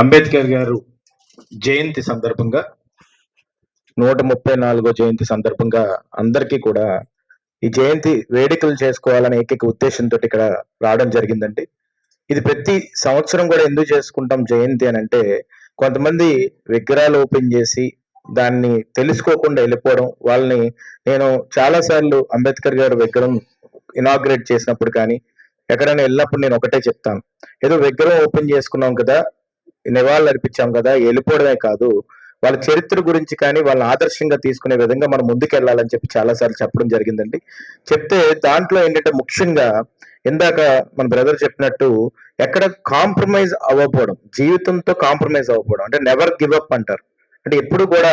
అంబేద్కర్ గారు జయంతి సందర్భంగా 134వ జయంతి సందర్భంగా అందరికీ కూడా ఈ జయంతి వేడుకలు చేసుకోవాలనే ఏకైక ఉద్దేశంతో ఇక్కడ రావడం జరిగిందండి. ఇది ప్రతి సంవత్సరం కూడా ఎందుకు చేసుకుంటాం జయంతి అని అంటే, కొంతమంది విగ్రహాలు ఓపెన్ చేసి దాన్ని తెలుసుకోకుండా వెళ్ళిపోవడం. వాళ్ళని నేను చాలా సార్లు అంబేద్కర్ గారు విగ్రహం ఇనాగ్రేట్ చేసినప్పుడు కానీ ఎక్కడైనా వెళ్ళినప్పుడు నేను ఒకటే చెప్తాను, ఏదో విగ్రహం ఓపెన్ చేసుకున్నాం కదా, నివాళులు అర్పించాం కదా, వెళ్ళిపోవడమే కాదు, వాళ్ళ చరిత్ర గురించి కానీ వాళ్ళని ఆదర్శంగా తీసుకునే విధంగా మనం ముందుకెళ్లాలని చెప్పి చాలాసార్లు చెప్పడం జరిగిందండి. చెప్తే దాంట్లో ఏంటంటే ముఖ్యంగా ఇందాక మన బ్రదర్ చెప్పినట్టు ఎక్కడ కాంప్రమైజ్ అవ్వకపోవడం, జీవితంతో కాంప్రమైజ్ అవ్వకపోవడం, అంటే నెవర్ గివ్ అప్ అంటారు. అంటే ఎప్పుడు కూడా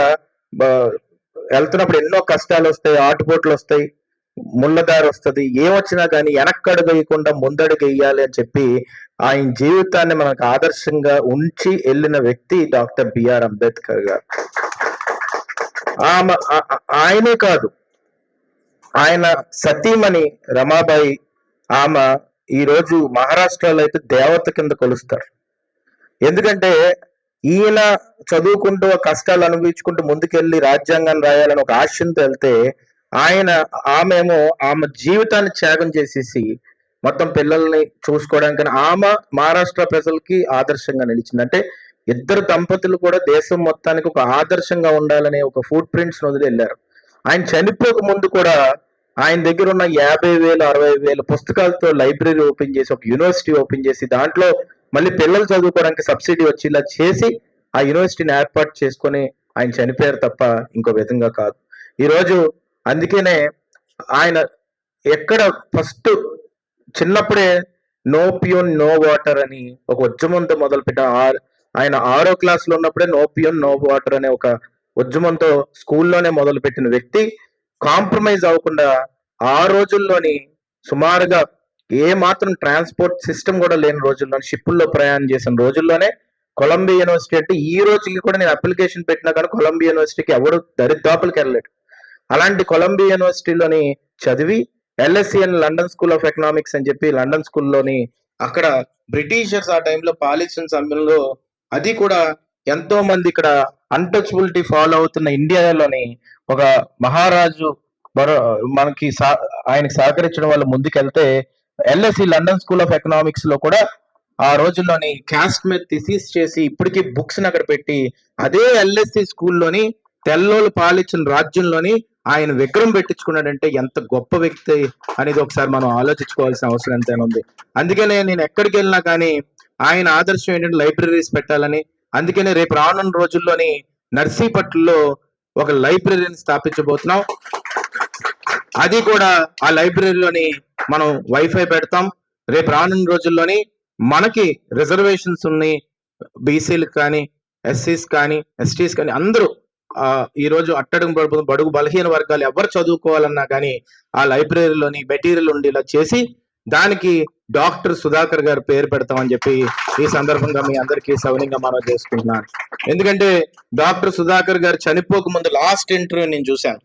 వెళ్తున్నప్పుడు ఎన్నో కష్టాలు వస్తాయి, ఆటుపోట్లు వస్తాయి, ముళ్ళదారి వస్తుంది, ఏమొచ్చినా కానీ వెనక్కడుగు వేయకుండా ముందడుగు వేయాలి అని చెప్పి ఆయన జీవితాన్ని మనకు ఆదర్శంగా ఉంచి వెళ్ళిన వ్యక్తి డాక్టర్ బిఆర్ అంబేద్కర్ గారు. ఆయనే కాదు, ఆయన సతీమణి రమాబాయి, ఆమె ఈరోజు మహారాష్ట్రలో అయితే దేవత కింద కొలుస్తారు. ఎందుకంటే ఈయన చదువుకుంటూ కష్టాలు అనుభవించుకుంటూ ముందుకెళ్ళి రాజ్యాంగాన్ని రాయాలని ఒక ఆశయంతో వెళ్తే, ఆమె జీవితాన్ని త్యాగం చేసేసి మొత్తం పిల్లల్ని చూసుకోవడానికి ఆమె మహారాష్ట్ర ప్రజలకి ఆదర్శంగా నిలిచింది. అంటే ఇద్దరు దంపతులు కూడా దేశం మొత్తానికి ఒక ఆదర్శంగా ఉండాలనే ఒక ఫుట్ ప్రింట్స్ వదిలి వెళ్ళారు. ఆయన చనిపోక ముందు కూడా ఆయన దగ్గర ఉన్న 50,000 60,000 పుస్తకాలతో లైబ్రరీ ఓపెన్ చేసి ఒక యూనివర్సిటీ ఓపెన్ చేసి దాంట్లో మళ్ళీ పిల్లలు చదువుకోవడానికి సబ్సిడీ వచ్చి ఇలా చేసి ఆ యూనివర్సిటీని ఏర్పాటు చేసుకొని ఆయన చనిపోయారు తప్ప ఇంకో విధంగా కాదు. ఈరోజు అందుకనే ఆయన ఎక్కడ ఫస్ట్ చిన్నప్పుడే నో ప్యూన్ నో వాటర్ అని ఒక ఉద్యమంతో మొదలుపెట్ట. ఆయన 6వ క్లాస్లో ఉన్నప్పుడే నో ప్యూన్ నో వాటర్ అనే ఒక ఉద్యమంతో స్కూల్లోనే మొదలుపెట్టిన వ్యక్తి కాంప్రమైజ్ అవ్వకుండా ఆ రోజుల్లోని సుమారుగా ఏ మాత్రం ట్రాన్స్పోర్ట్ సిస్టమ్ కూడా లేని రోజుల్లో షిప్పుల్లో ప్రయాణం చేసిన రోజుల్లోనే కొలంబియా యూనివర్సిటీ అంటే ఈ రోజుకి కూడా నేను అప్లికేషన్ పెట్టినా కానీ కొలంబియా యూనివర్సిటీకి ఎవడు దరిదాపులకు వెళ్ళలేడు. అలాంటి కొలంబియా యూనివర్సిటీలోని చదివి LSE London school of economics అని చెప్పి లండన్ స్కూల్లోని అక్కడ బ్రిటిషర్స్ ఆ టైంలో పాలించిన సమయంలో అది కూడా ఎంతో మంది ఇక్కడ అన్టచబిలిటీ ఫాలో అవుతున్న ఇండియాలోని ఒక మహారాజు మనకి ఆయనకి సహకరించడం వల్ల ముందుకెళ్తే LSE London school of economics లో కూడా ఆ రోజుల్లోని క్యాస్ట్ మీద థిసిస్ చేసి ఇప్పటికీ బుక్స్ అక్కడ పెట్టి అదే LSE స్కూల్లోని తెల్లోలు పాలించిన రాజ్యంలోని ఆయన విగ్రహం పెట్టించుకున్నాడంటే ఎంత గొప్ప వ్యక్తి అనేది ఒకసారి మనం ఆలోచించుకోవాల్సిన అవసరం ఎంతైనా ఉంది. అందుకనే నేను ఎక్కడికి వెళ్ళినా కానీ ఆయన ఆదర్శం ఏంటంటే లైబ్రరీస్ పెట్టాలని. అందుకనే రేపు రానున్న రోజుల్లోని నర్సీపట్నంలో ఒక లైబ్రరీని స్థాపించబోతున్నాం. అది కూడా ఆ లైబ్రరీలోని మనం వైఫై పెడతాం. రేపు రానున్న రోజుల్లోని మనకి రిజర్వేషన్స్ ఉన్నాయి, బీసీలకు కానీ SCs కానీ STs కానీ అందరూ ఈ రోజు అట్టడుగు బడుగు బలహీన వర్గాలు ఎవరు చదువుకోవాలన్నా కానీ ఆ లైబ్రరీలోని మెటీరియల్ ఉండేలా చేసి దానికి డాక్టర్ సుధాకర్ గారు పేరు పెడతామని చెప్పి ఈ సందర్భంగా మీ అందరికీ సవినీయంగా మనవి చేసుకుంటున్నాను. ఎందుకంటే డాక్టర్ సుధాకర్ గారు చనిపోక ముందు లాస్ట్ ఇంటర్వ్యూ నేను చూశాను.